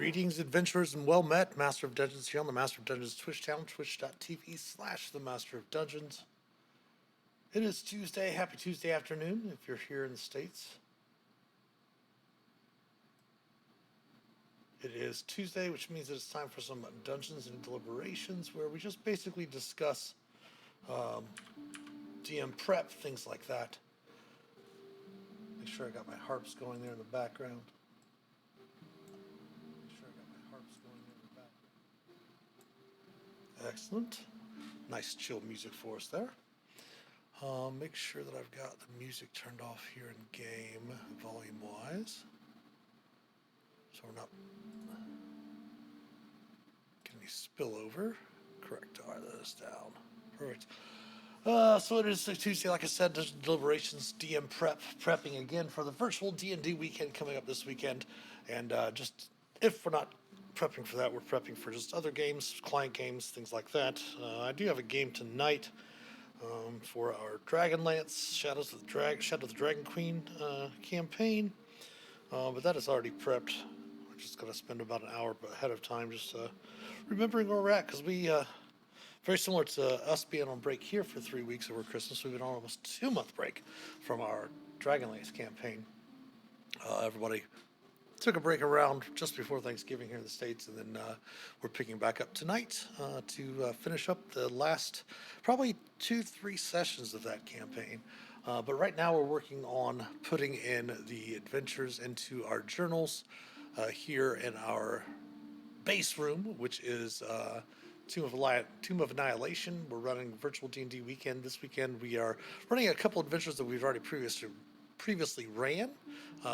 Greetings, adventurers, and well met. Master of Dungeons here on the Master of Dungeons Twitch channel, twitch.tv/the Master of Dungeons. It is Tuesday. Happy Tuesday afternoon if you're here in the States. It is Tuesday, which means it's time for some Dungeons and Deliberations, where we just basically discuss DM prep, things like that. Make sure I got my harps going there in the background. Excellent. Nice chill music for us there. Make sure that I've got the music turned off here in game, volume-wise. So we're not getting any spillover. Correct. All right, that is down. Perfect. So it is Tuesday, like I said, there's Deliberations, DM prepping again for the virtual D&D weekend coming up this weekend. And just, if we're not prepping for that, we're prepping for just other games, client games, things like that. I do have a game tonight for our Dragonlance Shadow of the Dragon Queen campaign. But that is already prepped. We're just going to spend about an hour ahead of time just remembering where we're at, because we... very similar to us being on break here for 3 weeks over Christmas, we've been on almost 2-month break from our Dragonlance campaign. Everybody took a break around just before Thanksgiving here in the States, and then we're picking back up tonight to finish up the last probably 2-3 sessions of that campaign. But right now we're working on putting in the adventures into our journals here in our base room, which is Tomb of Annihilation. We're running virtual D&D weekend. This weekend we are running a couple adventures that we've already previously ran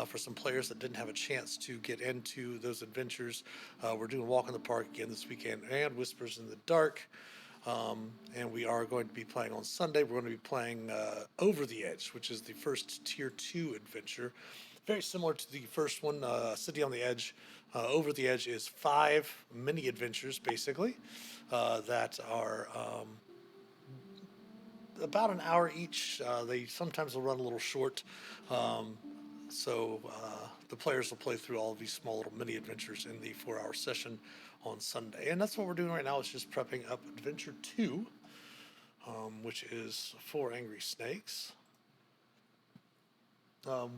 for some players that didn't have a chance to get into those adventures. We're doing Walk in the Park again this weekend and Whispers in the Dark. And we are going to be playing on Sunday. We're going to be playing Over the Edge, which is the first Tier 2 adventure. Very similar to the first one, City on the Edge. Over the Edge is 5 mini adventures, basically, that are about an hour each. They sometimes will run a little short. So the players will play through all of these small little mini adventures in the 4-hour session on Sunday. And that's what we're doing right now. It's just prepping up Adventure 2, which is 4 Angry Snakes.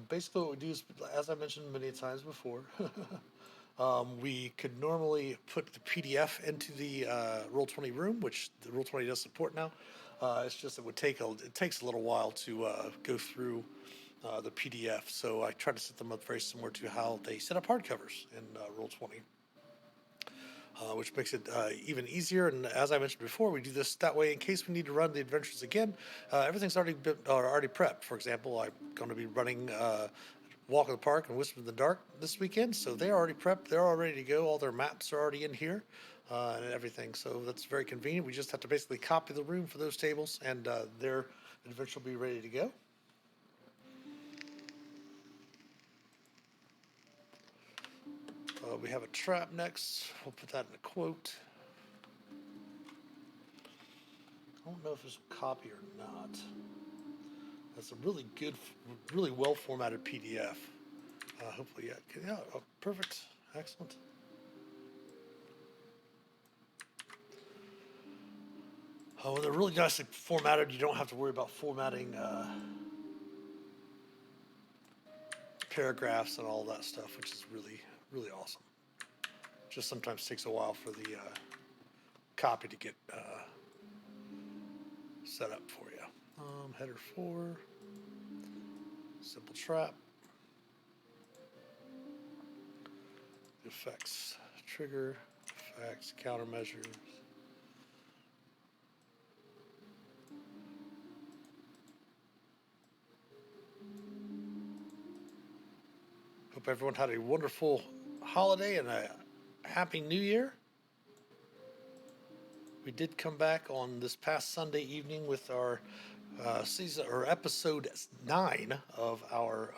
Basically what we do is, as I mentioned many times before, we could normally put the PDF into the Roll20 room, which the Roll20 does support now. It's just it takes a little while to go through the PDF. So I try to set them up very similar to how they set up hardcovers in Roll20. Which makes it even easier. And as I mentioned before, we do this that way in case we need to run the adventures again. Everything's already prepped. For example, I'm going to be running Walk in the Park and Whisper in the Dark this weekend, so they're already prepped. They're all ready to go. All their maps are already in here and everything. So that's very convenient. We just have to basically copy the room for those tables, and their adventure will be ready to go. We have a trap next. We'll put that in a quote. I don't know if there's a copy or not. That's a really good, really well formatted PDF. Hopefully, yeah, oh, perfect, excellent. When they're really nicely formatted, you don't have to worry about formatting paragraphs and all that stuff, which is really, really awesome. Just sometimes takes a while for the copy to get set up for you. Header 4, simple trap, effects, trigger, effects, countermeasures. Hope everyone had a wonderful holiday and a happy new year. We did come back on this past Sunday evening with our episode 9 of our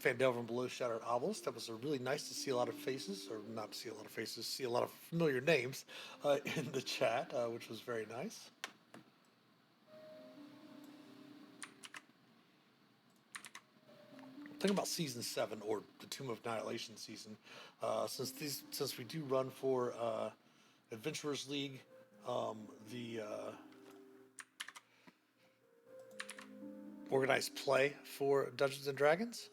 Fandelver Below Shattered Obelisk. That was really nice to see a lot of faces, or not see a lot of faces, see a lot of familiar names in the chat, which was very nice. think about season 7 or the Tomb of Annihilation season. Since we do run for Adventurers League, the organized play for Dungeons and Dragons.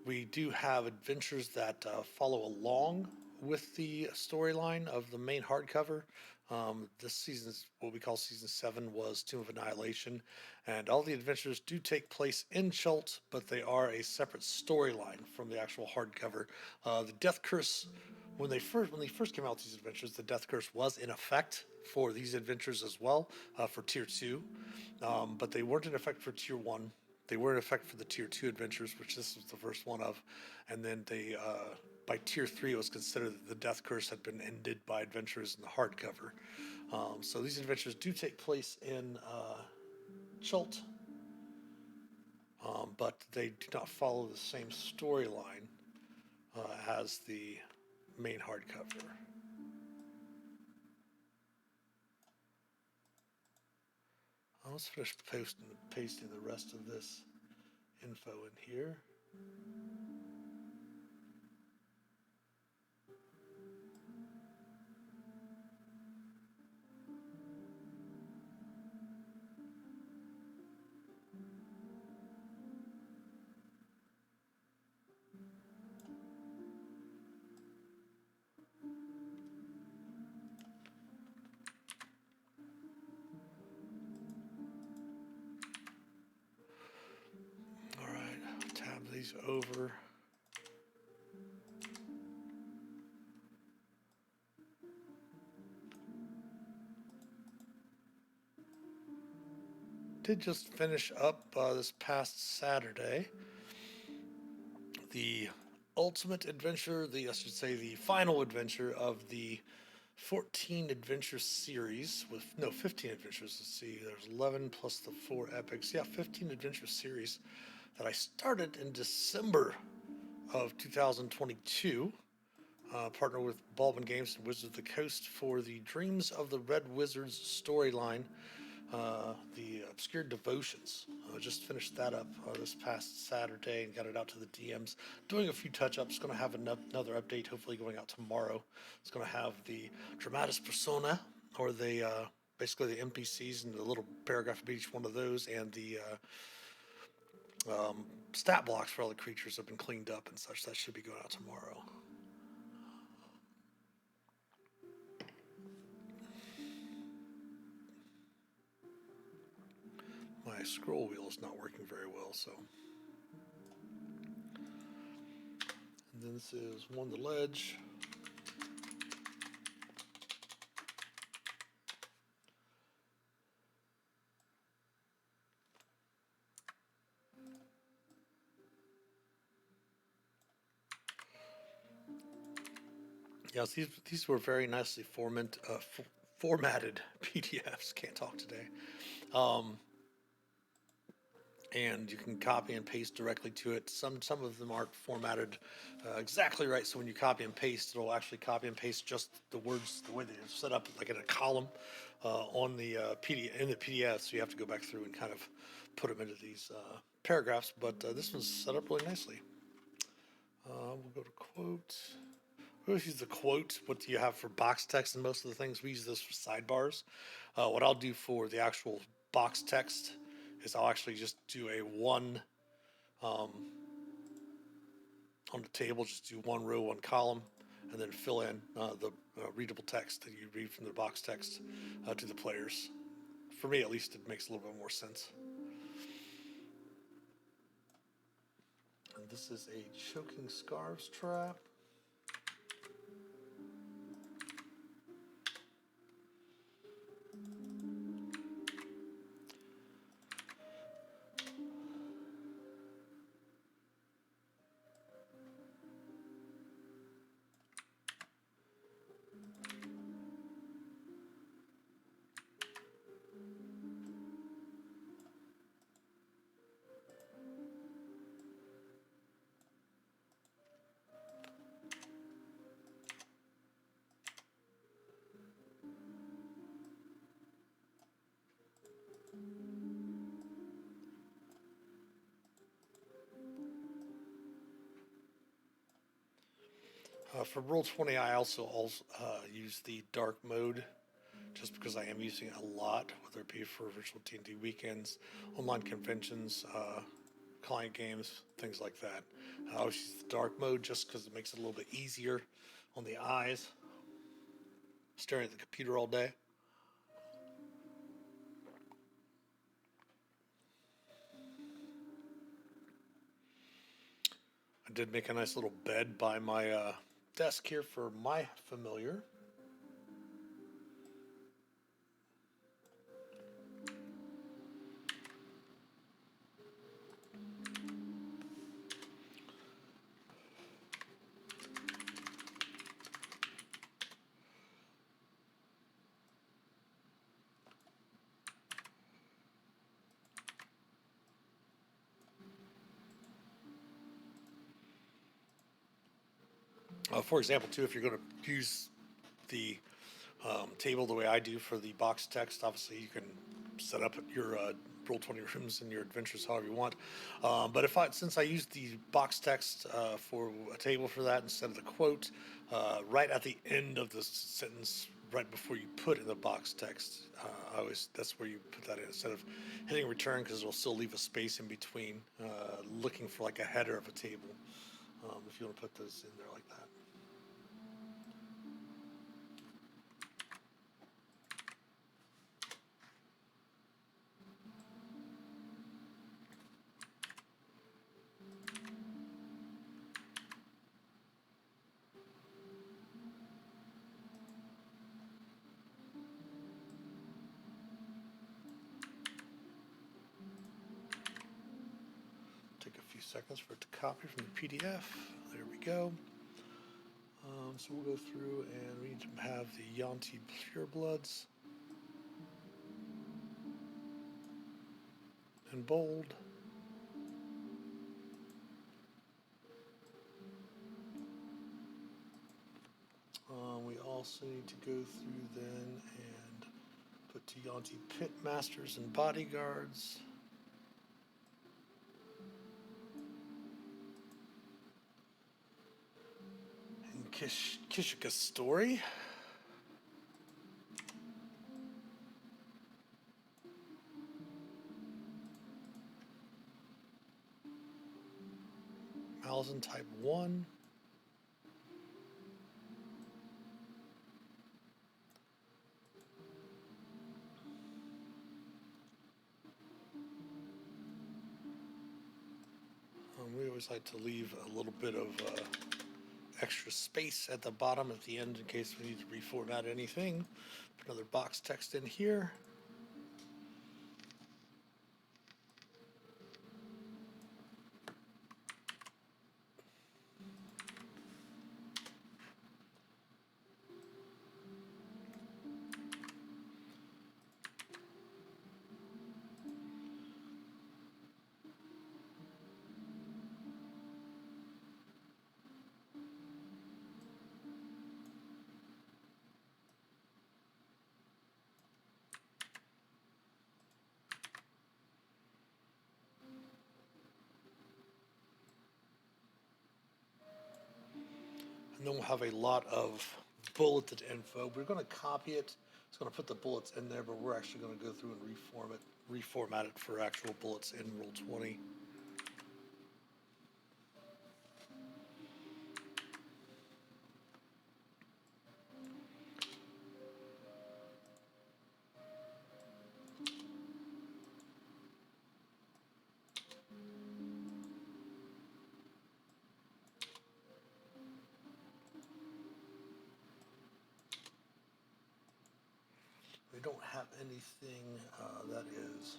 We do have adventures that follow along with the storyline of the main hardcover. This season's what we call season 7 was Tomb of Annihilation, and all the adventures do take place in Chult, but they are a separate storyline from the actual hardcover. The Death Curse, when they first came out with these adventures, the Death Curse was in effect for these adventures as well, for Tier 2, but they weren't in effect for Tier 1. They were in effect for the Tier 2 adventures, which this was the first one of, and then they by Tier 3 it was considered that the Death Curse had been ended by adventures in the hardcover. So these adventures do take place in Chult, but they do not follow the same storyline as the main hardcover. Let's finish pasting the rest of this info in here. All right, tab these over. Did just finish up this past Saturday the ultimate adventure, I should say the final adventure of the 14 adventure series with 15 adventures. Let's see, there's 11 plus the 4 epics. Yeah, 15 adventure series that I started in December of 2022. Partner with Baldwin Games and Wizards of the Coast for the Dreams of the Red Wizards storyline, the Obscure Devotions. Just finished that up this past Saturday and got it out to the DMs. Doing a few touch-ups. Going to have another update hopefully going out tomorrow. It's going to have the Dramatis Persona, or the basically the NPCs and the little paragraph of each one of those, and the stat blocks for all the creatures have been cleaned up and such. That should be going out tomorrow. My scroll wheel is not working very well, so. And then this is One the Ledge. Yes, these were very nicely formatted PDFs. Can't talk today. And you can copy and paste directly to it. Some of them aren't formatted exactly right, so when you copy and paste, it'll actually copy and paste just the words the way they're set up, like in a column on the PDF. So you have to go back through and kind of put them into these paragraphs. But this one's set up really nicely. We'll go to quote. We always use the quote. What do you have for box text and most of the things? We use this for sidebars. What I'll do for the actual box text is I'll actually just do a one on the table, just do one row, one column, and then fill in the readable text that you read from the box text to the players. For me, at least, it makes a little bit more sense. And this is a Choking Scarves trap. For Roll20, I also use the dark mode just because I am using it a lot, whether it be for virtual D&D weekends, online conventions, client games, things like that. I always use the dark mode just because it makes it a little bit easier on the eyes, staring at the computer all day. I did make a nice little bed by my desk here for my familiar. For example, too, if you're going to use the table the way I do for the box text, obviously you can set up your Roll20 rooms and your adventures however you want. But since I use the box text for a table for that instead of the quote, right at the end of the sentence, right before you put in the box text, that's where you put that in instead of hitting return, because it'll still leave a space in between, looking for like a header of a table. If you want to put those in there like that. Take a few seconds for it to copy from the PDF. There we go. So we'll go through and we need to have the Yanti purebloods in bold. We also need to go through then and put Yanti pitmasters and bodyguards. And Kishika's story. Malzahn type 1. We always like to leave a little bit of extra space at the bottom at the end in case we need to reformat anything. Put another box text in here. And then we'll have a lot of bulleted info. We're going to copy it. It's going to put the bullets in there, but we're actually going to go through and reformat it for actual bullets in Roll20. We don't have anything that is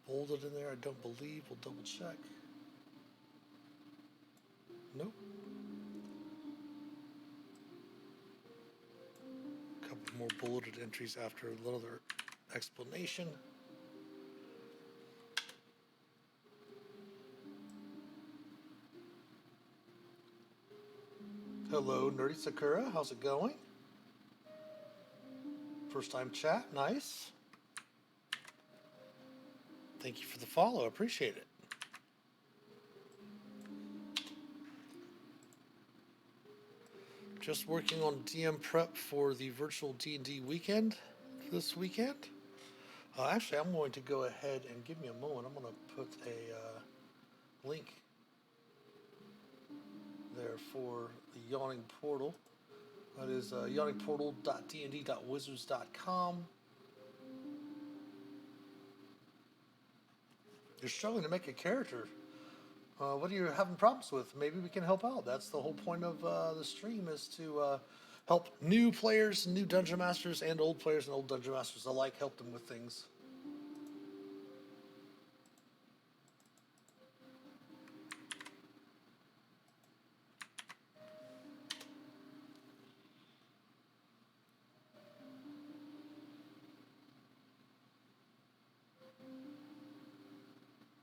bolded in there, I don't believe. We'll double check. Nope. A couple more bulleted entries after a little other explanation. Hello, Nerdy Sakura. How's it going? First time chat. Nice. Thank you for the follow. I appreciate it. Just working on DM prep for the virtual D&D weekend this weekend. Actually, I'm going to go ahead and give me a moment. I'm going to put a link there for the Yawning Portal. That is yawningportal.dnd.wizards.com. You're struggling to make a character. What are you having problems with? Maybe we can help out. That's the whole point of the stream, is to help new players, new dungeon masters, and old players and old dungeon masters alike. Help them with things.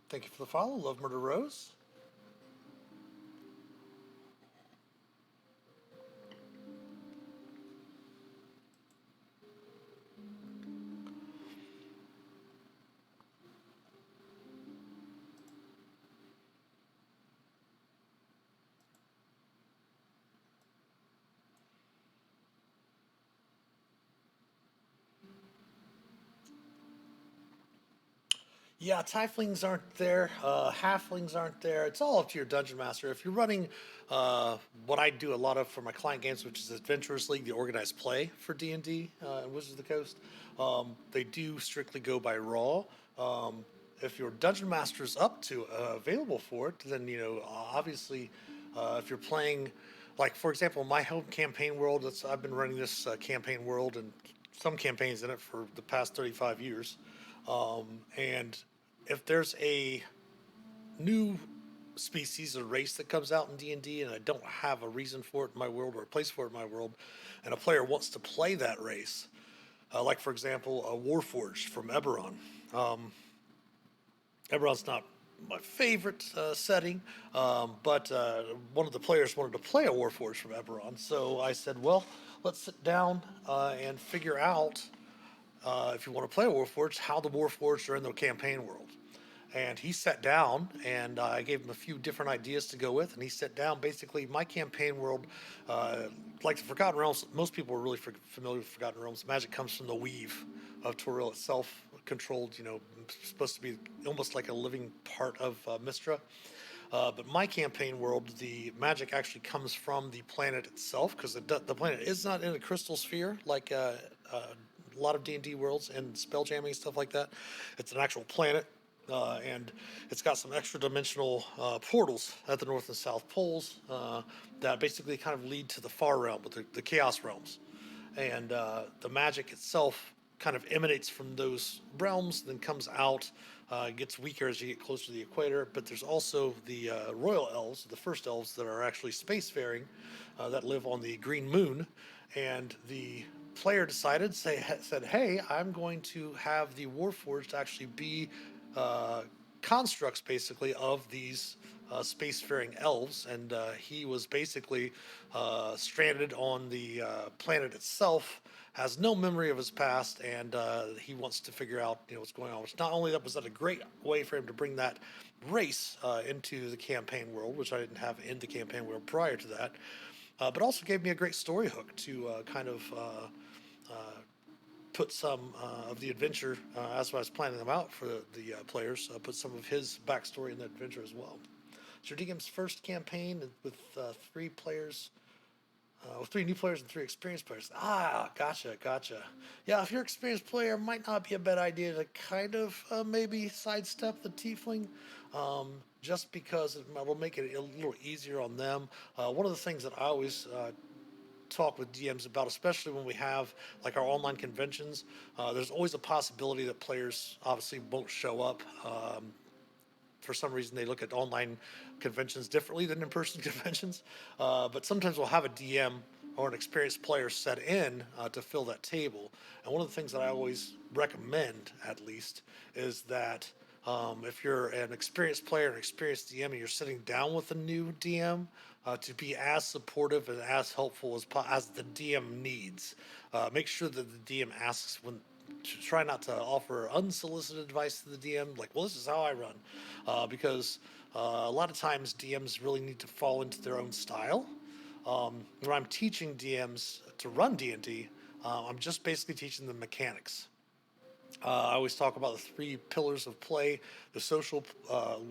Thank you for the follow, Love Murder Rose. Yeah, tieflings aren't there. Halflings aren't there. It's all up to your dungeon master. If you're running what I do a lot of for my client games, which is Adventurers League, the organized play for D&D and Wizards of the Coast, they do strictly go by raw. If your dungeon master's up to available for it, then obviously, if you're playing, like for example, my home campaign world. I've been running this campaign world and some campaigns in it for the past 35 years. And if there's a new species or race that comes out in D&D and I don't have a reason for it in my world or a place for it in my world, and a player wants to play that race, like for example, a Warforged from Eberron. Eberron's not my favorite setting, but one of the players wanted to play a Warforged from Eberron, so I said, well, let's sit down and figure out, if you want to play a Warforged, how the Warforged are in the campaign world. And he sat down, and I gave him a few different ideas to go with. And he sat down. Basically, my campaign world, like the Forgotten Realms, most people are really familiar with Forgotten Realms. Magic comes from the weave of Toril itself, controlled, supposed to be almost like a living part of Mystra. But my campaign world, the magic actually comes from the planet itself, because the planet is not in a crystal sphere like a lot of D&D worlds and spell jamming and stuff like that. It's an actual planet. And it's got some extra dimensional portals at the north and south poles that basically kind of lead to the far realm, with the chaos realms. And the magic itself kind of emanates from those realms, then comes out, gets weaker as you get closer to the equator. But there's also the royal elves, the first elves that are actually spacefaring, that live on the green moon. And the player said, hey, I'm going to have the Warforged actually be constructs, basically, of these spacefaring elves. And he was basically stranded on the planet itself, has no memory of his past, and he wants to figure out what's going on. Which, not only that, was that a great way for him to bring that race into the campaign world, which I didn't have in the campaign world prior to that, but also gave me a great story hook to kind of put some of the adventure, as I was planning them out for the players, put some of his backstory in the adventure as well. It's your DM's first campaign with 3 players, with 3 new players and 3 experienced players. Gotcha. Yeah, if you're an experienced player, it might not be a bad idea to kind of maybe sidestep the tiefling, just because it will make it a little easier on them. One of the things that I always talk with DMs about, especially when we have like our online conventions, there's always a possibility that players obviously won't show up. For some reason, they look at online conventions differently than in-person conventions. But sometimes we'll have a DM or an experienced player set in to fill that table. And one of the things that I always recommend, at least, is that if you're an experienced player, an experienced DM, and you're sitting down with a new DM, to be as supportive and as helpful as the DM needs. Make sure that the DM asks when. Try not to offer unsolicited advice to the DM, like, well, this is how I run, because a lot of times DMs really need to fall into their own style. When I'm teaching DMs to run D&D, I'm just basically teaching them mechanics. I always talk about the three pillars of play: the social,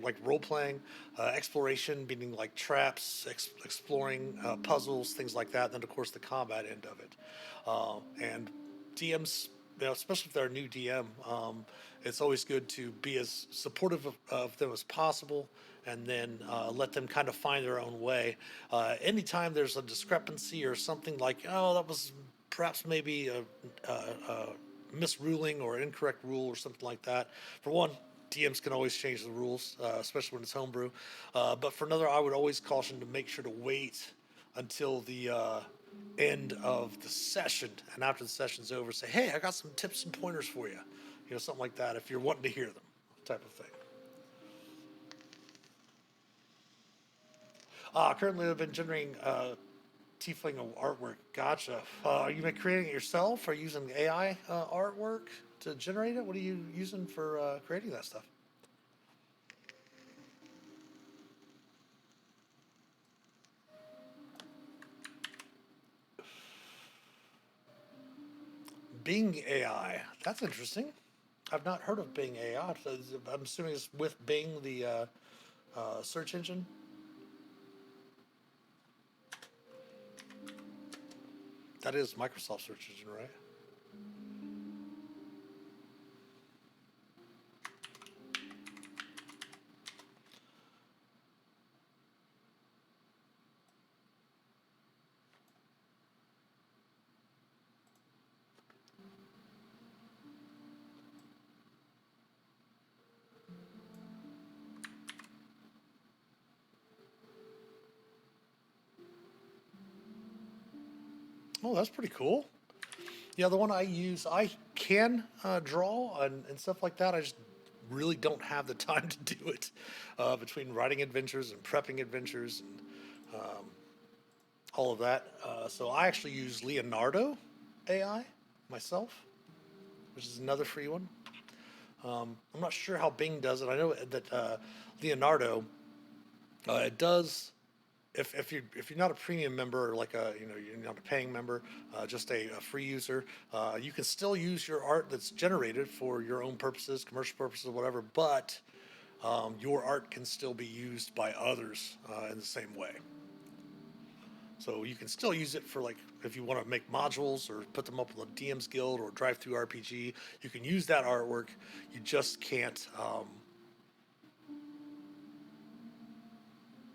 like role playing, exploration, meaning like traps, exploring, puzzles, things like that. And then, of course, the combat end of it. And DMs, especially if they're a new DM, it's always good to be as supportive of them as possible, and then let them kind of find their own way. Anytime there's a discrepancy or something like, oh, that was perhaps maybe a misruling or an incorrect rule or something like that. For one, DMs can always change the rules, especially when it's homebrew. But for another, I would always caution to make sure to wait until the end of the session, and after the session's over, say, "Hey, I got some tips and pointers for you," something like that. If you're wanting to hear them, type of thing. Currently, I've been generating tiefling artwork. Gotcha. Are you creating it yourself or using AI artwork to generate it? What are you using for creating that stuff? Bing AI. That's interesting. I've not heard of Bing AI. So I'm assuming it's with Bing, the search engine. That is Microsoft search engine, right? Oh, that's pretty cool. Yeah, the one I use, I can draw and stuff like that. I just really don't have the time to do it between writing adventures and prepping adventures and all of that. So I actually use Leonardo AI myself, which is another free one. I'm not sure how Bing does it. I know that Leonardo it does. If you're not a premium member, like you're not a paying member, just a free user, you can still use your art that's generated for your own purposes, commercial purposes, whatever. But your art can still be used by others in the same way. So you can still use it for, like, if you want to make modules or put them up on the DM's Guild or Drive Through RPG. You can use that artwork. You just can't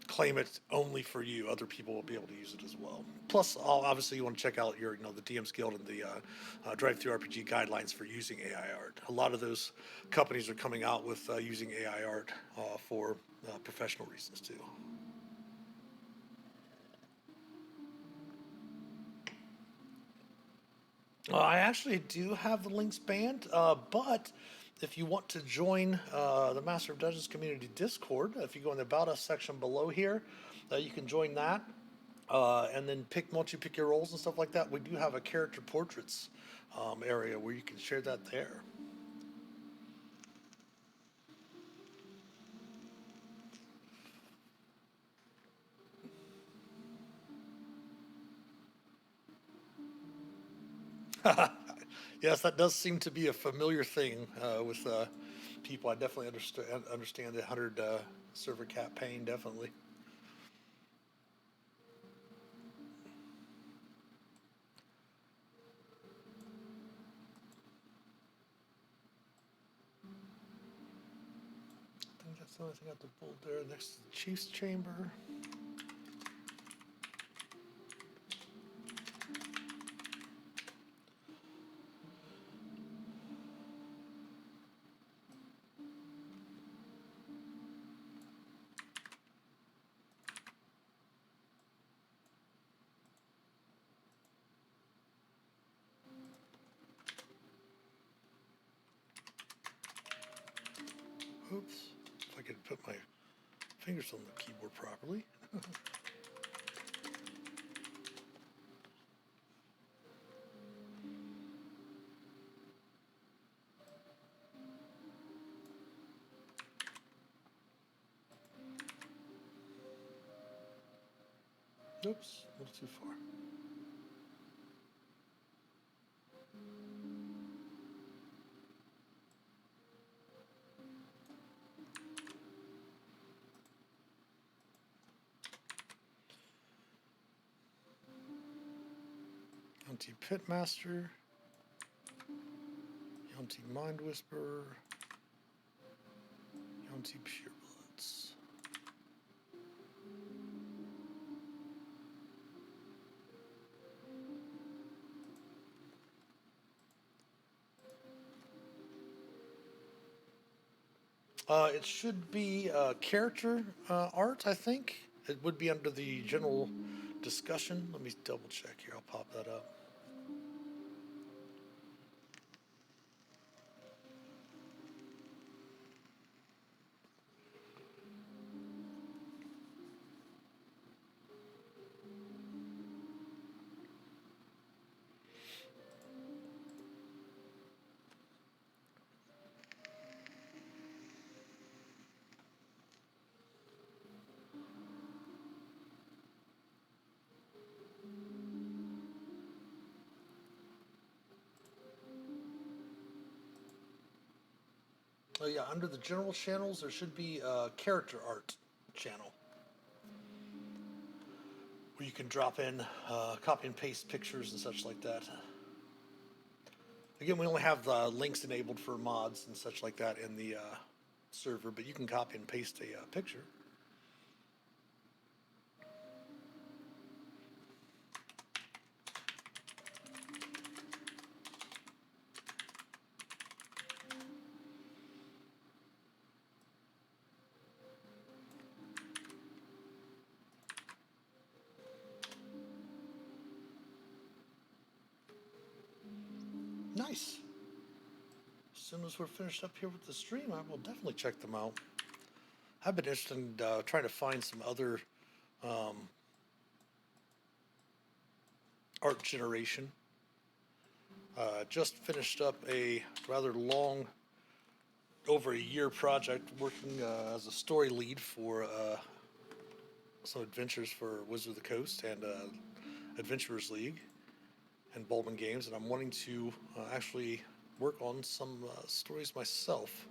claim it only for you. Other people will be able to use it as well. Plus, obviously, you want to check out the DM's Guild and the Drive Through RPG guidelines for using AI art. A lot of those companies are coming out with using AI art for professional reasons too. I actually do have the links banned, but if you want to join the Master of Dungeons Community Discord, if you go in the About Us section below here, you can join that. And then once you pick your roles and stuff like that, we do have a character portraits area where you can share that there. Yes, that does seem to be a familiar thing with people. I definitely understand the 100 server cap pain, definitely. I think that's the only thing I have to pull there next to the Chief's Chamber. Oops. If I could put my fingers on the keyboard properly. Oops, a little too far. County Pitmaster, County Mind Whisperer, County Purebloods. It should be character art, I think. It would be under the general discussion. Let me double check here. I'll pop that up. Oh yeah, under the general channels, there should be a character art channel where you can drop in, copy and paste pictures and such like that. Again, we only have links enabled for mods and such like that in the server, but you can copy and paste a picture. Nice. As soon as we're finished up here with the stream, I will definitely check them out. I've been interested in trying to find some other art generation. Just finished up a rather long, over a year project working as a story lead for some adventures for Wizard of the Coast and Adventurers League and Baldwin Games, and I'm wanting to actually work on some stories myself.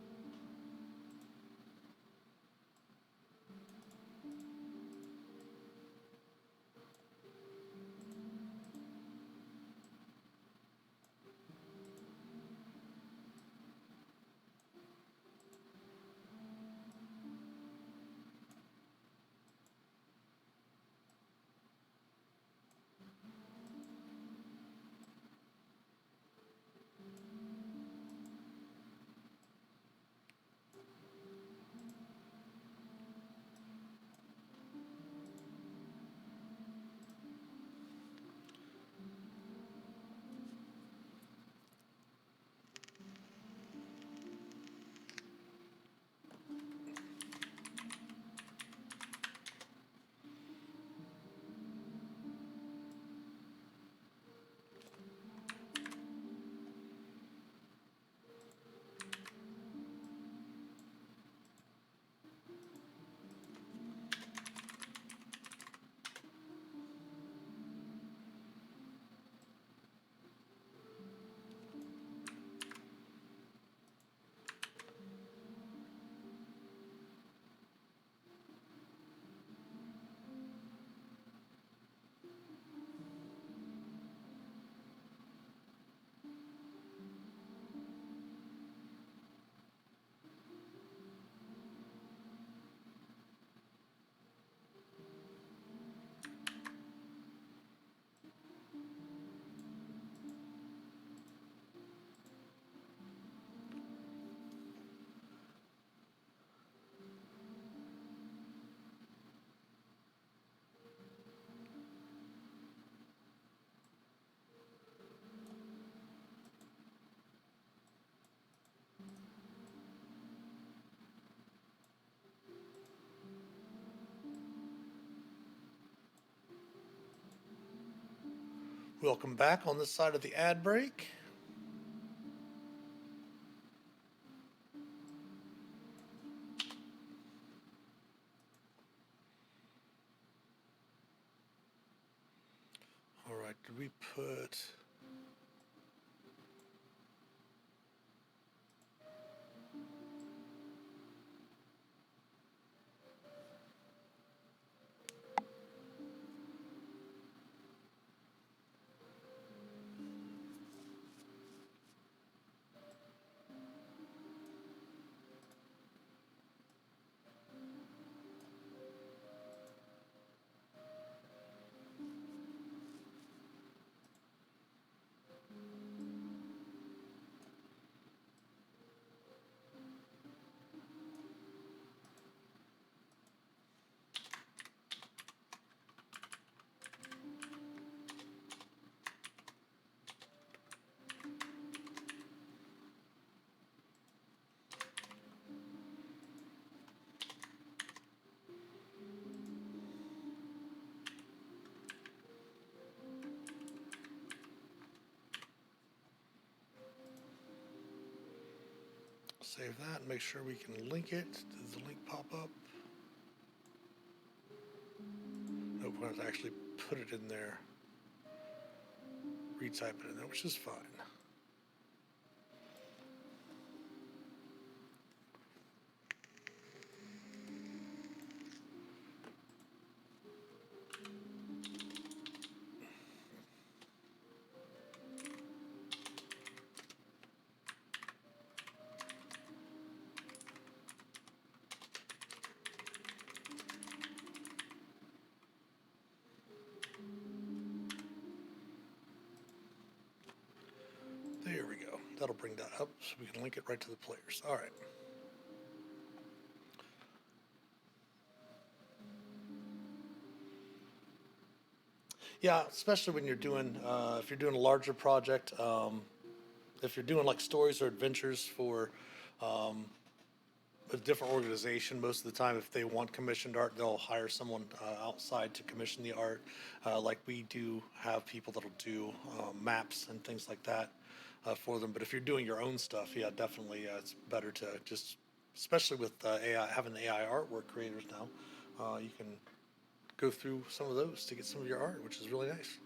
Welcome back on this side of the ad break. Did we put... Save that and make sure we can link it. Does the link pop up? Nope, we're going to actually put it in there. Retype it in there, which is fine. There we go. That'll bring that up so we can link it right to the players. All right. Yeah, especially when you're doing, if you're doing a larger project, if you're doing like stories or adventures for a different organization, most of the time, if they want commissioned art, they'll hire someone outside to commission the art. Like we do have people that'll do maps and things like that for them. But if you're doing your own stuff, yeah, definitely it's better to just, especially with AI, having AI artwork creators now, you can go through some of those to get some of your art, which is really nice.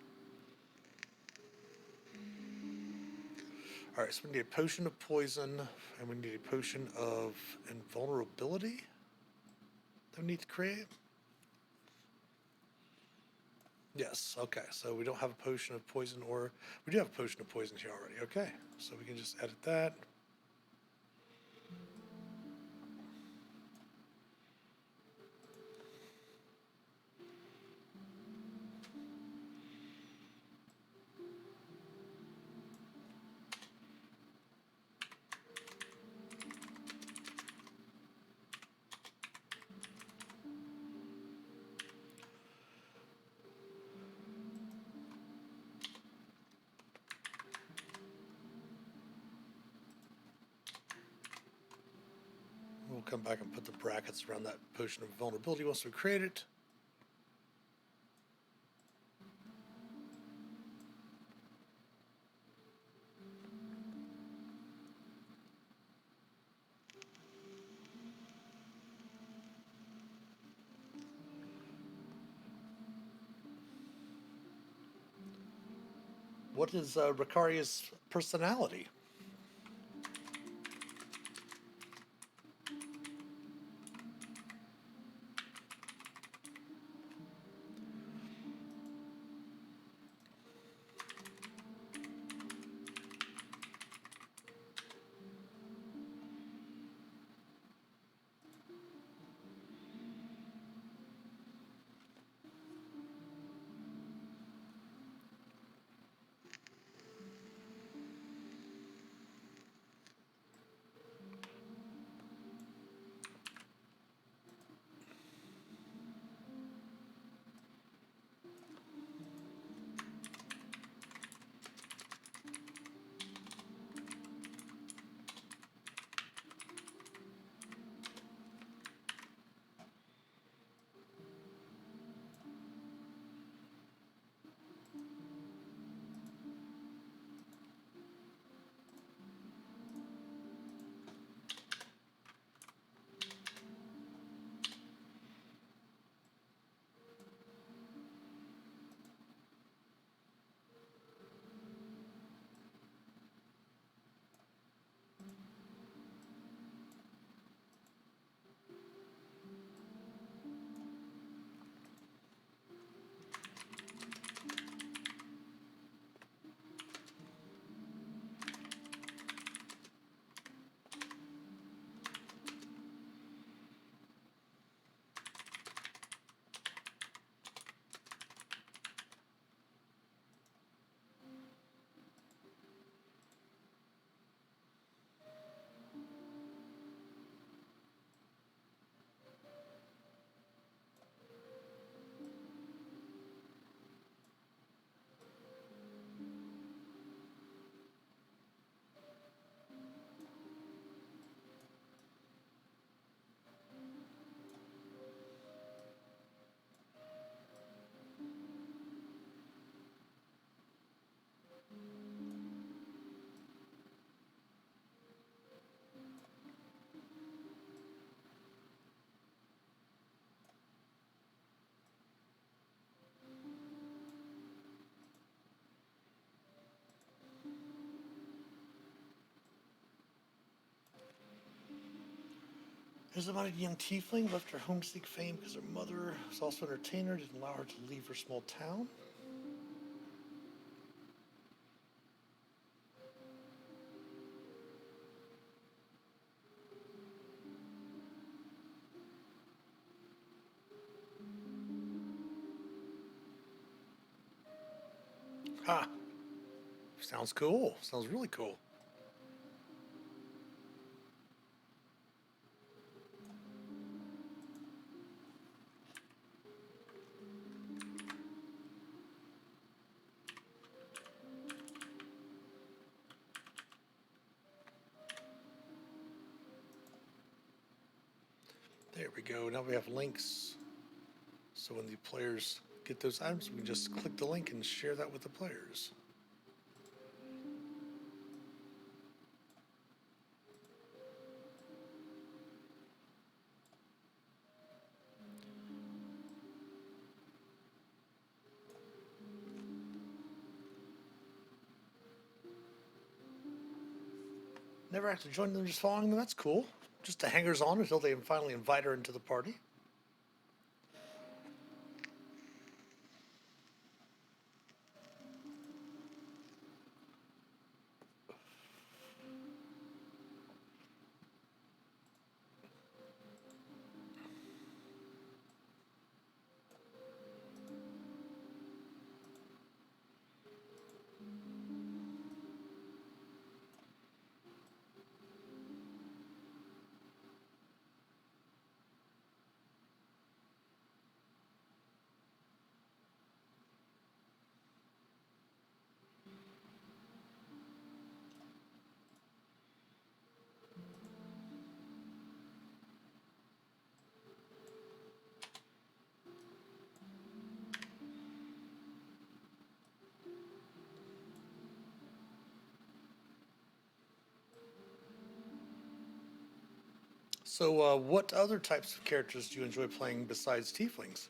All right, so we need a potion of poison, and we need a potion of invulnerability that we need to create. Yes, okay, so we don't have a potion of poison, or we do have a potion of poison here already. Okay, so we can just edit that. We'll come back and put the brackets around that potion of vulnerability once we create it. What is Ricaria's personality? There's about a young tiefling left her home to seek fame because her mother was also an entertainer, didn't allow her to leave her small town. Ha! Sounds cool. Sounds really cool. There we go. Now we have links. So when the players get those items, we can just click the link and share that with the players. Never have to join them, just following them. That's cool. Just a hangers on until they finally invite her into the party. So, what other types of characters do you enjoy playing besides tieflings?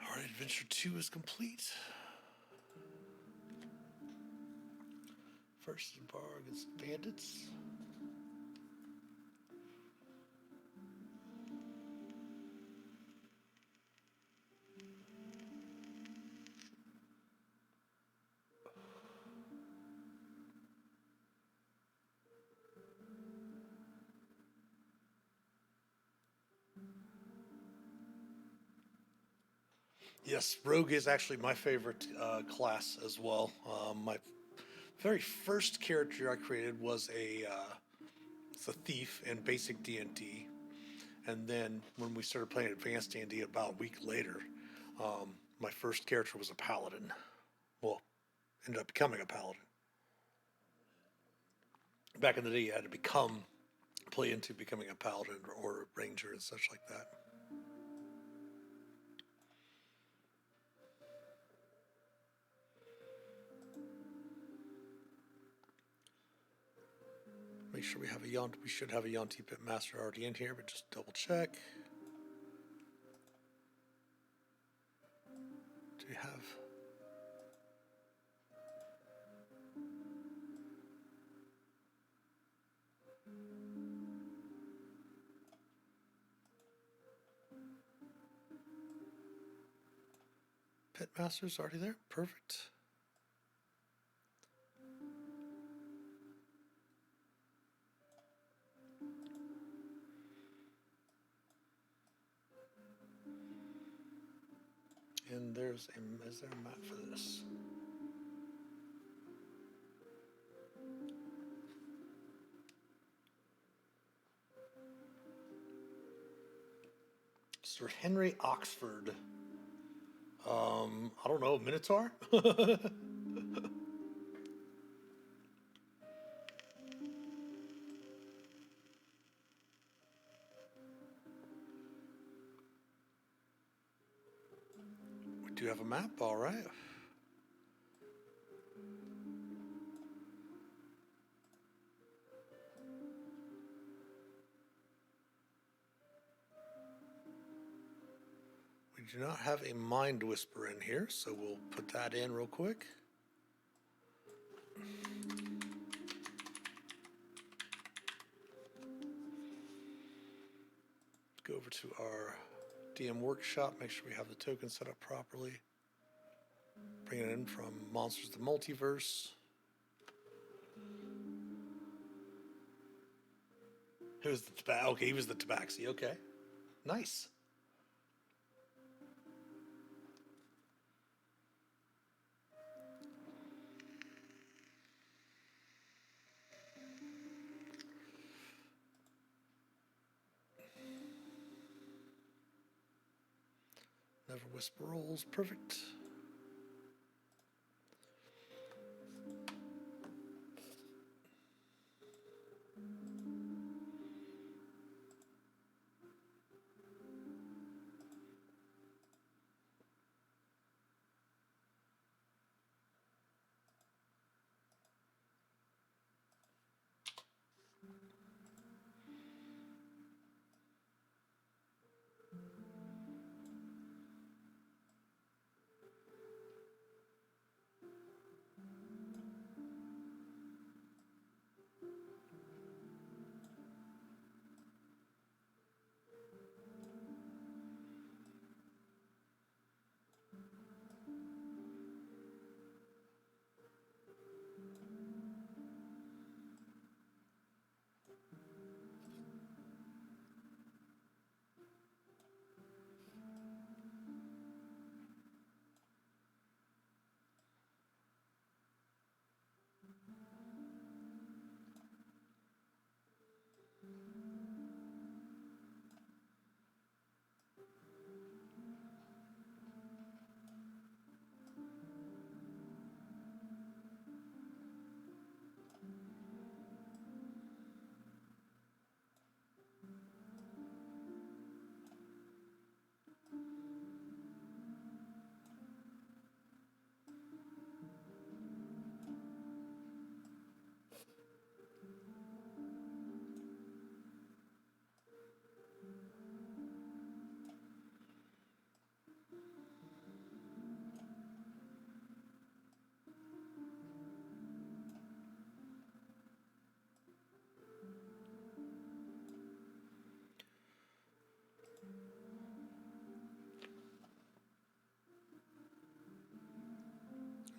All right, Adventure 2 is complete. First is bar against bandits. Yes, Rogue is actually my favorite class as well. My very first character I created was it's a thief in basic D&D, and then when we started playing advanced D&D about a week later, my first character was a paladin. Well, ended up becoming a paladin. Back in the day, you had to play into becoming a paladin or a ranger and such like that. Make sure we should have a Yonti Pit Master already in here, but just double check. we have? Pitmaster's already there. Perfect. And is there a map for this? Sir Henry Oxford. I don't know, Minotaur? We do have a map, all right. We do not have a Mind Whisper in here, so we'll put that in real quick. Go over to our DM workshop, make sure we have the token set up properly. Bring it in from Monsters of the Multiverse. Who's the Tabaxi? Okay, he was the Tabaxi. Okay, nice. Never Whisper rolls. Perfect.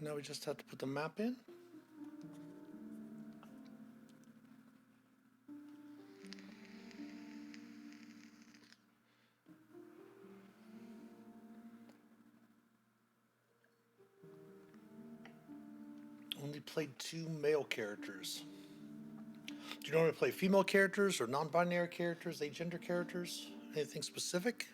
Now we just have to put the map in. Only played 2 male characters. Do you normally play female characters or non-binary characters, agender characters? Anything specific?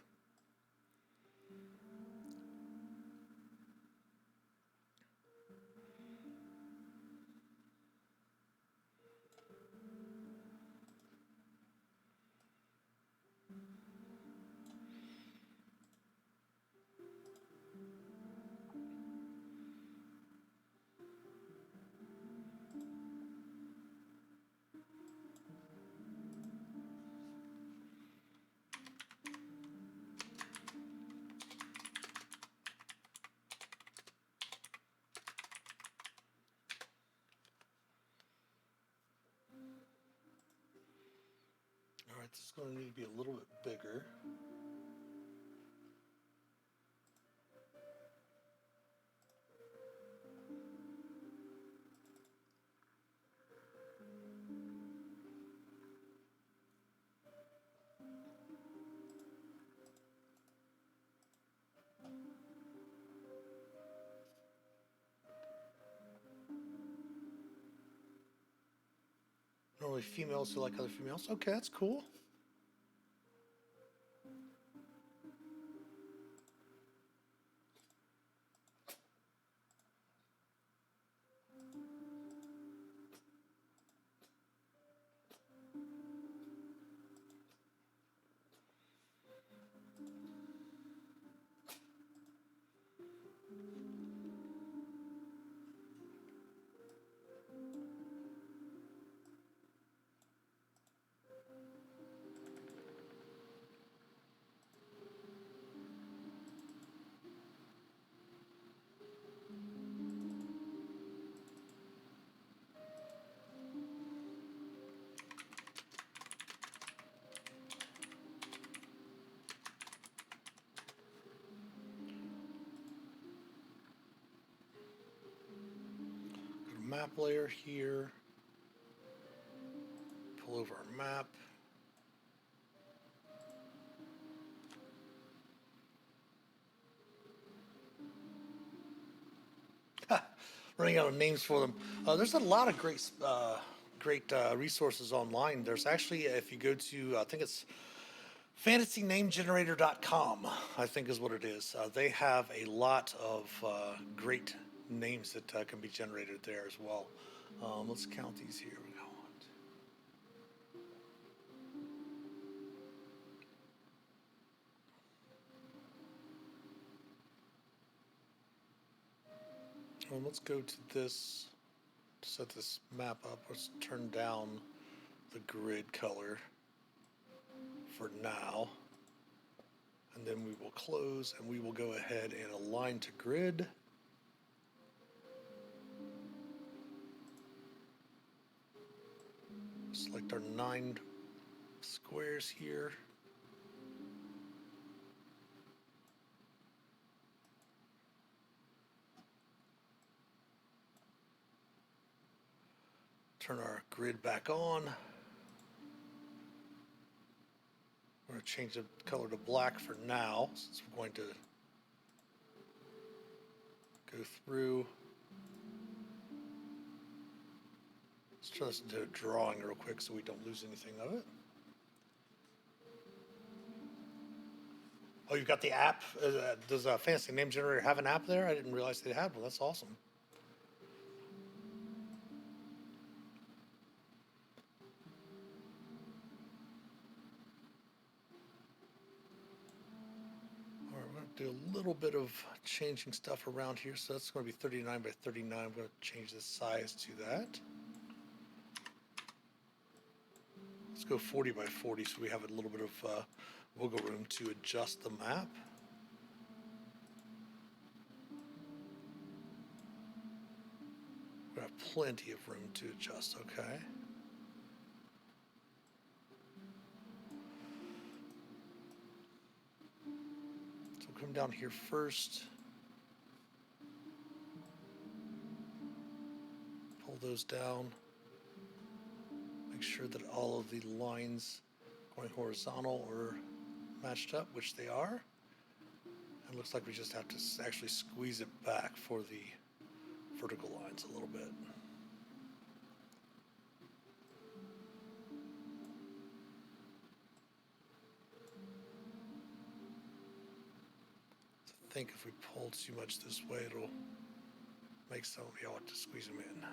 It's going to need to be a little bit bigger. Normally females who like other females. Okay, that's cool. Go to map layer here. Pull over our map. Running out of names for them. There's a lot of great resources online. There's actually, if you go to, I think it's fantasynamegenerator.com, I think is what it is. They have a lot of great names that can be generated there as well. Let's count these here. We go on. Let's go to this, to set this map up. Let's turn down the grid color for now. And then we will close and we will go ahead and align to grid. Select our 9 squares here. Turn our grid back on. We're going to change the color to black for now, since we're going to go through. Let's turn this into a drawing real quick so we don't lose anything of it. Oh, you've got the app? Does Fantasy Name Generator have an app there? I didn't realize they had one. That's awesome. All right, we're going to do a little bit of changing stuff around here. So that's going to be 39 by 39. I'm going to change the size to that. Let's go 40 by 40 so we have a little bit of wiggle room to adjust the map. We have plenty of room to adjust, okay? So we'll come down here first. Pull those down. Make sure that all of the lines going horizontal are matched up, which they are. It looks like we just have to actually squeeze it back for the vertical lines a little bit. I think if we pull too much this way, it'll make some, we ought to squeeze them in.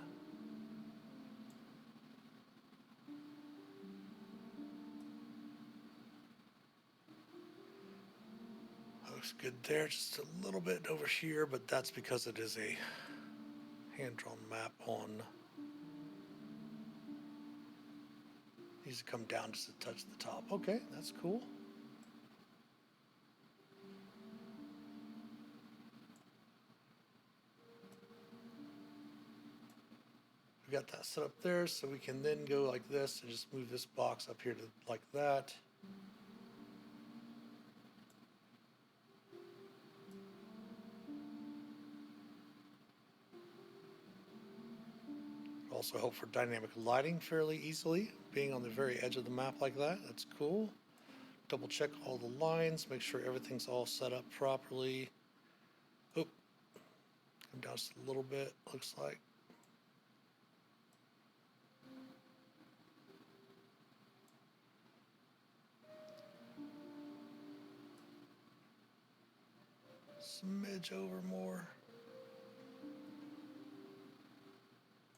Looks good there, just a little bit over here, but that's because it is a hand-drawn map on. Needs to come down just to touch the top. Okay, that's cool. we got that set up there, so we can then go like this and just move this box up here to like that. Also help for dynamic lighting fairly easily, being on the very edge of the map like that. That's cool. Double check all the lines, make sure everything's all set up properly. Oh, come down just a little bit, looks like. Smidge over more.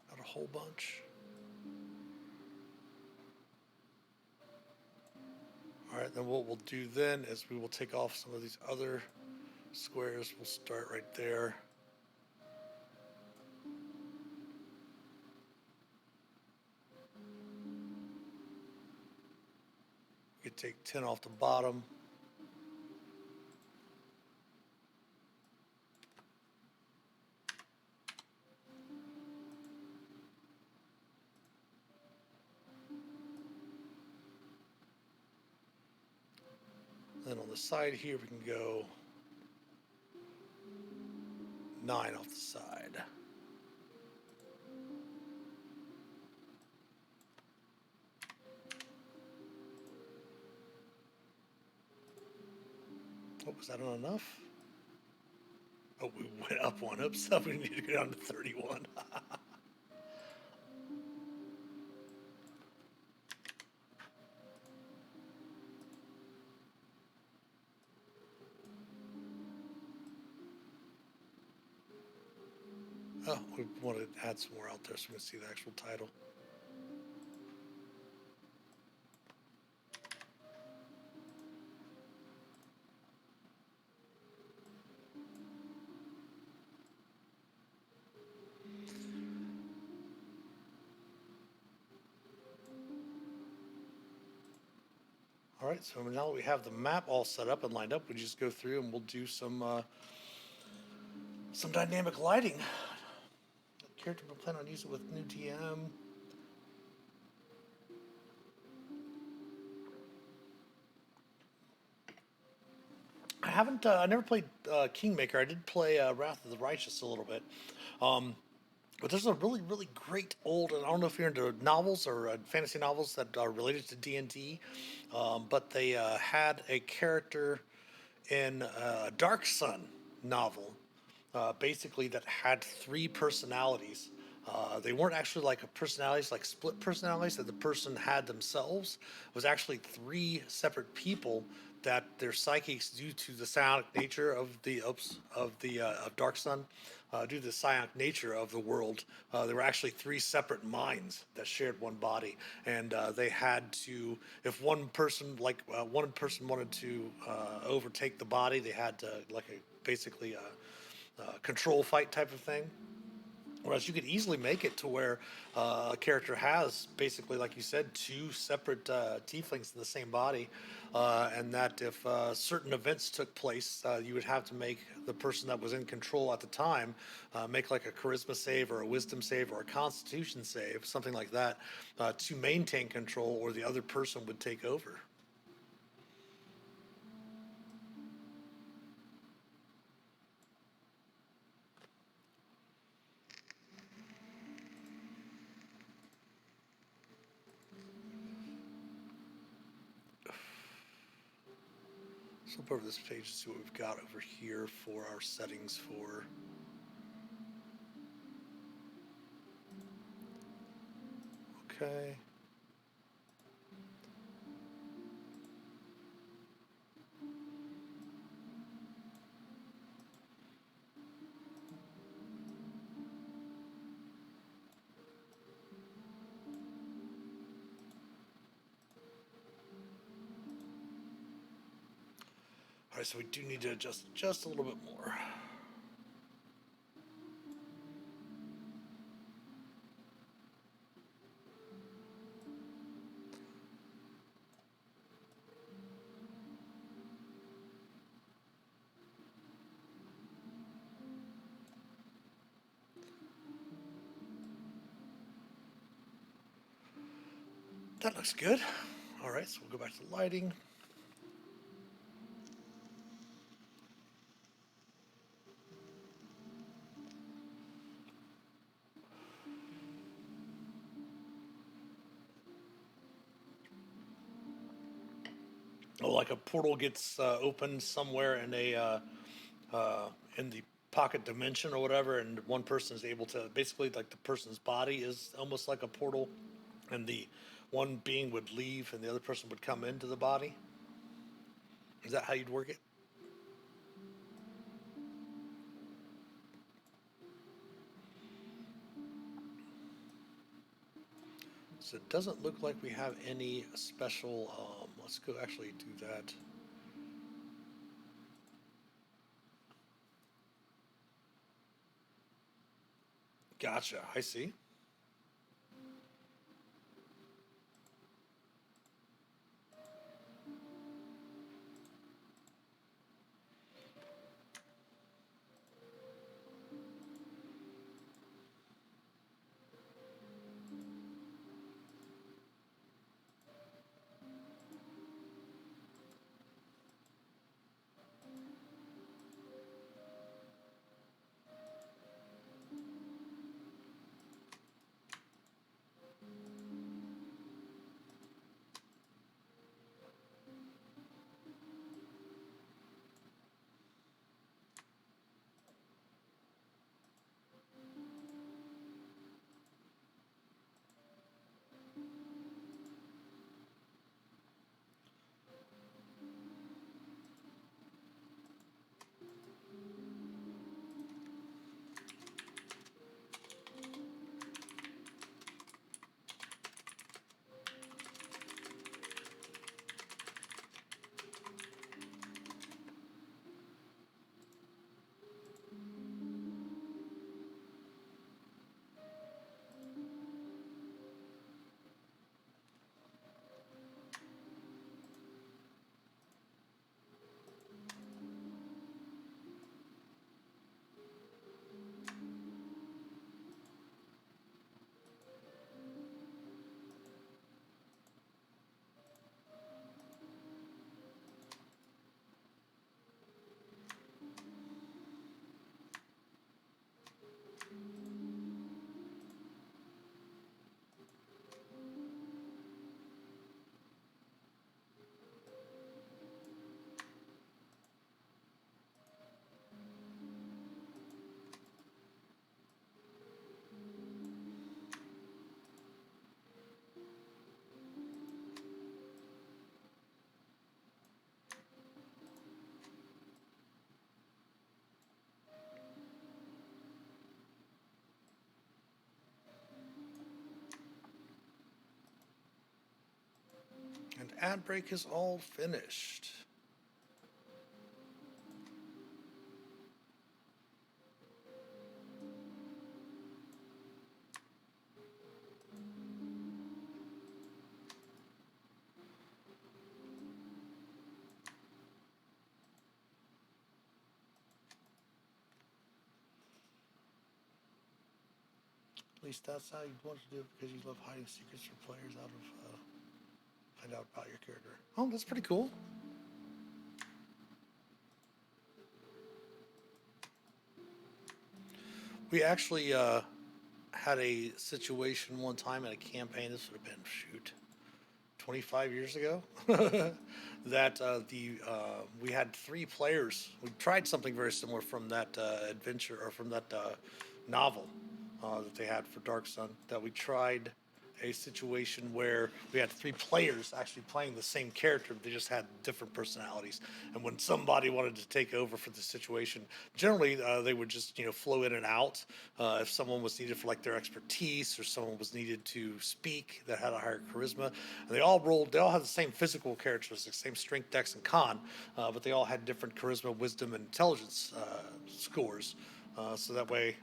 Not a whole bunch. All right, then what we'll do then is we will take off some of these other squares. We'll start right there. We could take 10 off the bottom. Then on the side here, we can go 9 off the side. Oh, was that not enough? Oh, we went up one. Oops, we need to go down to 31. Oh, we want to add some more out there so we can see the actual title. All right, so now that we have the map all set up and lined up, we just go through and we'll do some dynamic lighting. Character will plan on using with new TM. I never played Kingmaker. I did play Wrath of the Righteous a little bit. But there's a really, really great old, and I don't know if you're into novels or fantasy novels that are related to D&D, but they had a character in a Dark Sun novel, basically that had 3 personalities. They weren't actually like a personalities, like split personalities that the person had themselves. It was actually 3 separate people that their psychics, due to the psionic nature of of Dark Sun, due to the psionic nature of the world, there were actually 3 separate minds that shared one body, and they had to, if one person wanted to overtake the body, they had to like a basically a control fight type of thing. Whereas you could easily make it to where a character has basically, like you said, 2 separate tieflings in the same body, and that if certain events took place, you would have to make the person that was in control at the time make like a charisma save or a wisdom save or a constitution save, something like that, to maintain control, or the other person would take over. So flip over this page to see what we've got over here for our settings for. Okay. All right, so we do need to adjust just a little bit more. That looks good. All right, so we'll go back to the lighting. Oh, like a portal gets opened somewhere in the pocket dimension or whatever, and one person is able to basically like the person's body is almost like a portal, and the one being would leave and the other person would come into the body. Is that how you'd work it? So it doesn't look like we have any special. Let's go actually do that. Gotcha. I see. And ad break is all finished. At least that's how you want to do it because you love hiding secrets from players out of find out about your character. Oh, that's pretty cool. We actually had a situation one time in a campaign. This would have been shoot 25 years ago. That the we had three players. We tried something very similar from that adventure or from that novel that they had for Dark Sun. That we tried a situation where we had three players actually playing the same character, but they just had different personalities. And when somebody wanted to take over for the situation, generally they would just flow in and out. If someone was needed for like their expertise, or someone was needed to speak that had a higher charisma, and they all rolled. They all had the same physical characteristics, same strength, dex, and con, but they all had different charisma, wisdom, and intelligence scores. So that way,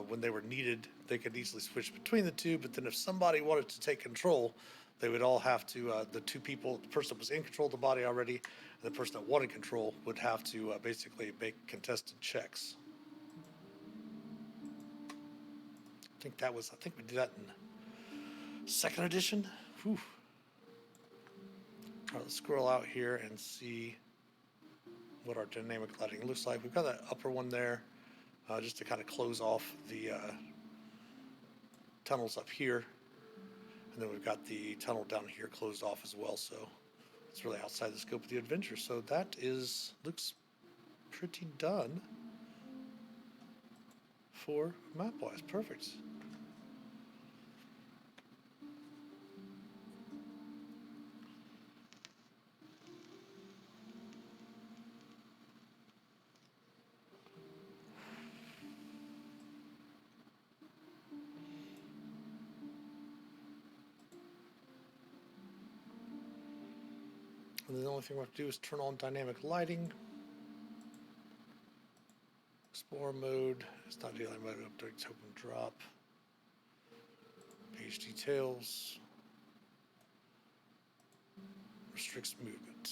when they were needed, they could easily switch between the two. But then if somebody wanted to take control, they would all have to, the two people, the person that was in control of the body already, and the person that wanted control would have to basically make contested checks. I think we did that in second edition. Whew. All right, let's scroll out here and see what our dynamic lighting looks like. We've got that upper one there just to kind of close off the tunnels up here. And then we've got the tunnel down here closed off as well. So it's really outside the scope of the adventure. So that looks pretty done for map-wise. Perfect. And the only thing we have to do is turn on dynamic lighting. Explore mode. It's not daily mode. Update token drop. Page details. Restricts movement.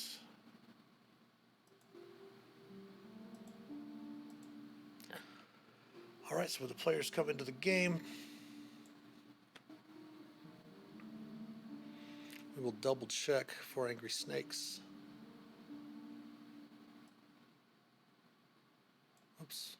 All right, so when the players come into the game, we will double check for angry snakes. Oops.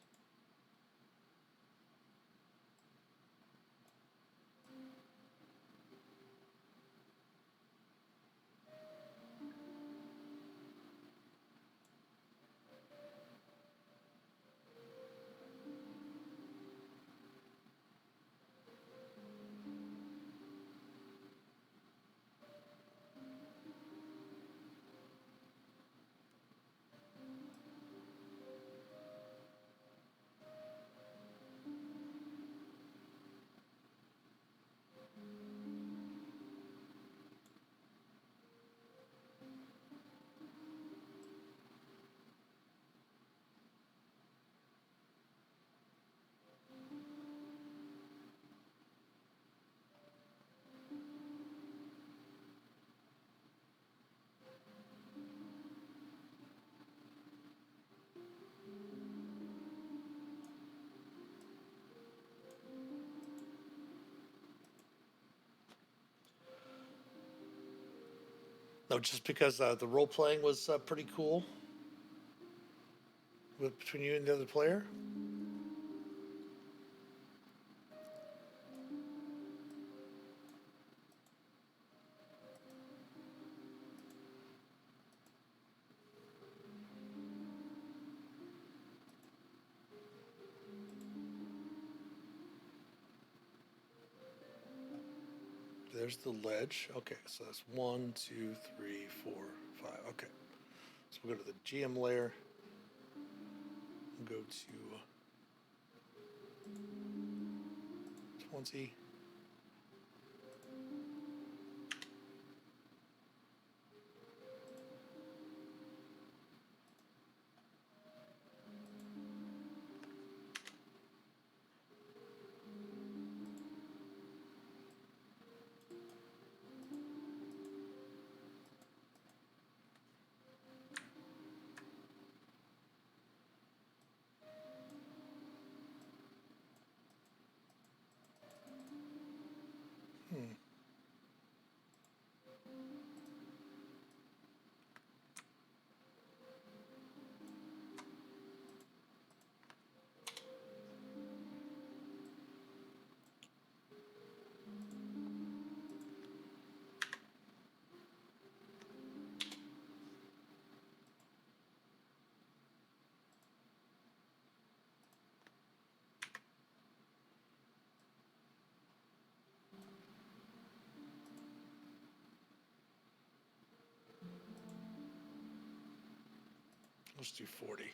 No, just because the role playing was pretty cool between you and the other player. There's the ledge. Okay, so that's 1, 2, 3, 4, 5. Okay. So we'll go to the GM layer. We'll go to 20. Let's do 40.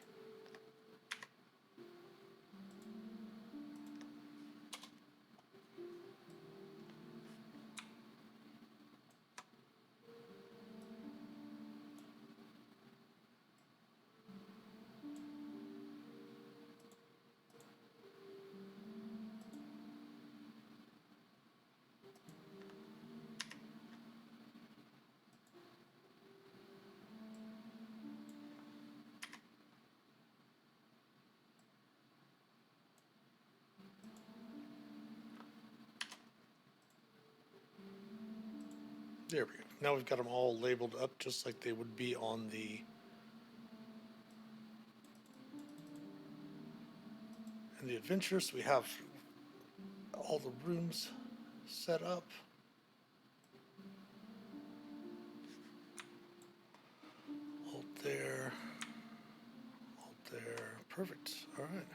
There we go. Now we've got them all labeled up just like they would be on the in the adventure. So we have all the rooms set up. Hold there. Hold there. Perfect. All right.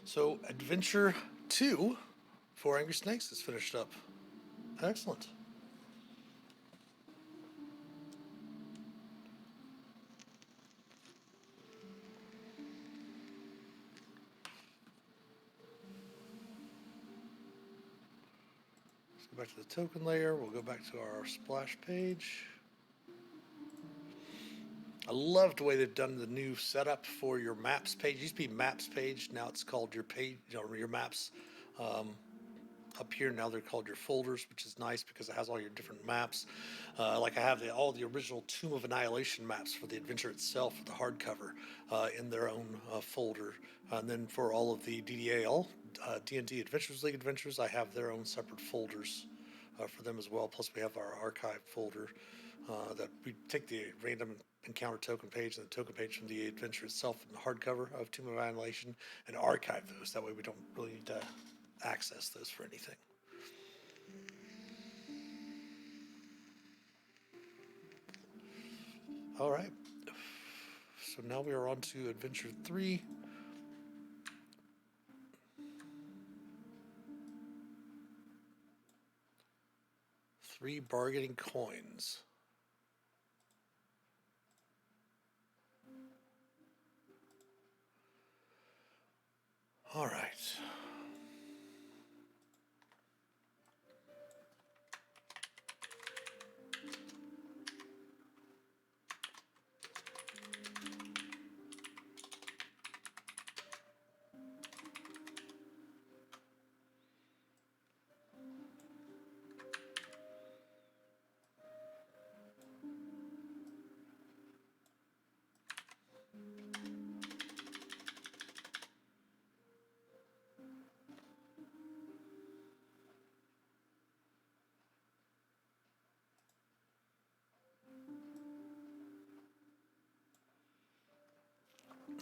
So Adventure 2 for Angry Snakes is finished up. Excellent. Let's go back to the token layer. We'll go back to our splash page. I love the way they've done the new setup for your maps page. It used to be maps page. Now it's called your page, your maps. Up here now they're called your folders, which is nice because it has all your different maps. Like I have all the original Tomb of Annihilation maps for the adventure itself, for the hardcover, in their own folder. And then for all of the DDAL, D&D Adventures League adventures, I have their own separate folders for them as well. Plus we have our archive folder that we take the random encounter token page and the token page from the adventure itself and the hardcover of Tomb of Annihilation and archive those. That way we don't really need to access those for anything. All right. So now we are on to Adventure 3. Three bargaining coins. All right.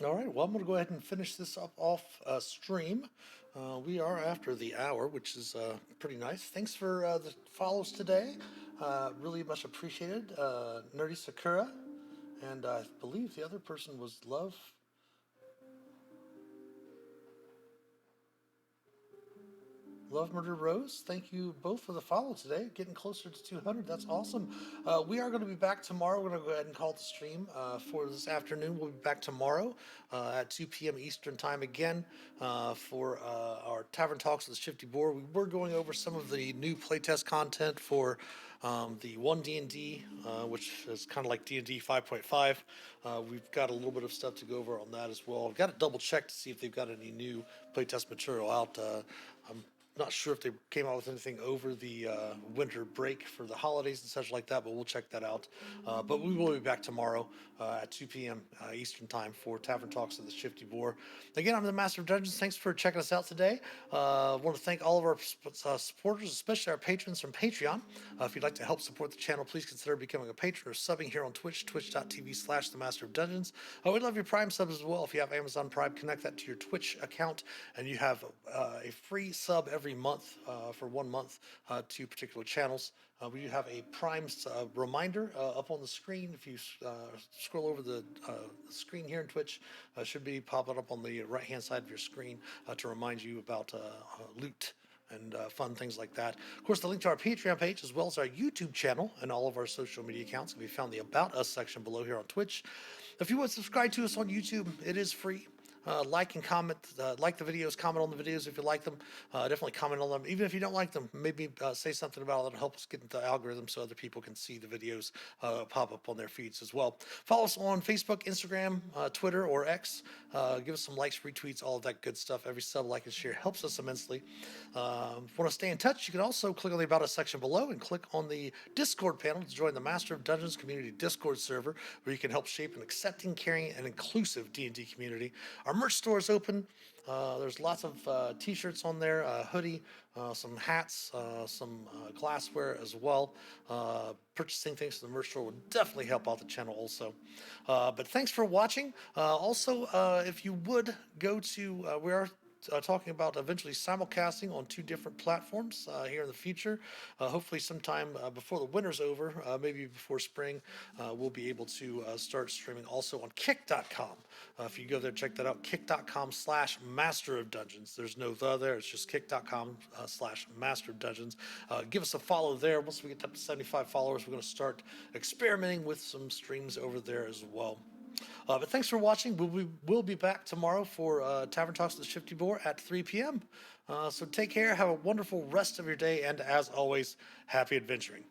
All right, well, I'm going to go ahead and finish this up off stream. We are after the hour, which is pretty nice. Thanks for the follows today. Really much appreciated. Nerdy Sakura, and I believe the other person was Love Murder Rose. Thank you both for the follow today. Getting closer to 200. That's awesome. We are going to be back tomorrow. We're going to go ahead and call it the stream for this afternoon. We'll be back tomorrow at 2 p.m. Eastern Time again for our Tavern Talks with the Shifty Boar. We were going over some of the new playtest content for the 1D&D, which is kind of like D&D 5.5. We've got a little bit of stuff to go over on that as well. I've got to double check to see if they've got any new playtest material out. I'm not sure if they came out with anything over the winter break for the holidays and such like that, but we'll check that out. But we will be back tomorrow at 2 p.m. Eastern Time for Tavern Talks of the Shifty Boar. Again, I'm the Master of Dungeons. Thanks for checking us out today. I want to thank all of our supporters, especially our patrons from Patreon. If you'd like to help support the channel, please consider becoming a patron or subbing here on Twitch, twitch.tv/themasterofdungeons. We'd love your Prime subs as well. If you have Amazon Prime, connect that to your Twitch account, and you have a free sub every month for 1 month to particular channels. We do have a Prime reminder up on the screen. If you scroll over the screen here in Twitch, should be popping up on the right-hand side of your screen to remind you about loot and fun things like that. Of course, the link to our Patreon page as well as our YouTube channel and all of our social media accounts can be found in the About Us section below here on Twitch. If you want to subscribe to us on YouTube, it is free. Like and comment, like the videos, comment on the videos if you like them. Definitely comment on them. Even if you don't like them, maybe say something about it. That'll help us get into the algorithm so other people can see the videos pop up on their feeds as well. Follow us on Facebook, Instagram, Twitter, or X. Give us some likes, retweets, all of that good stuff. Every sub, like, and share helps us immensely. If you want to stay in touch, you can also click on the About Us section below and click on the Discord panel to join the Master of Dungeons community Discord server, where you can help shape an accepting, caring, and inclusive D&D community. Our Our merch store is open. There's lots of t-shirts on there, hoodie, some hats, some glassware as well. Purchasing things from the merch store would definitely help out the channel also. But thanks for watching. Also, if you would go to, we are talking about eventually simulcasting on 2 different platforms here in the future. Hopefully sometime before the winter's over, maybe before spring, we'll be able to start streaming also on kick.com. If you go there, check that out, kick.com/master of dungeons. There's no the there, it's just kick.com/master of dungeons. Give us a follow there. Once we get up to 75 followers, we're going to start experimenting with some streams over there as well. But thanks for watching. We'll be back tomorrow for Tavern Talks with the Shifty Boar at 3 p.m. So take care. Have a wonderful rest of your day. And as always, happy adventuring.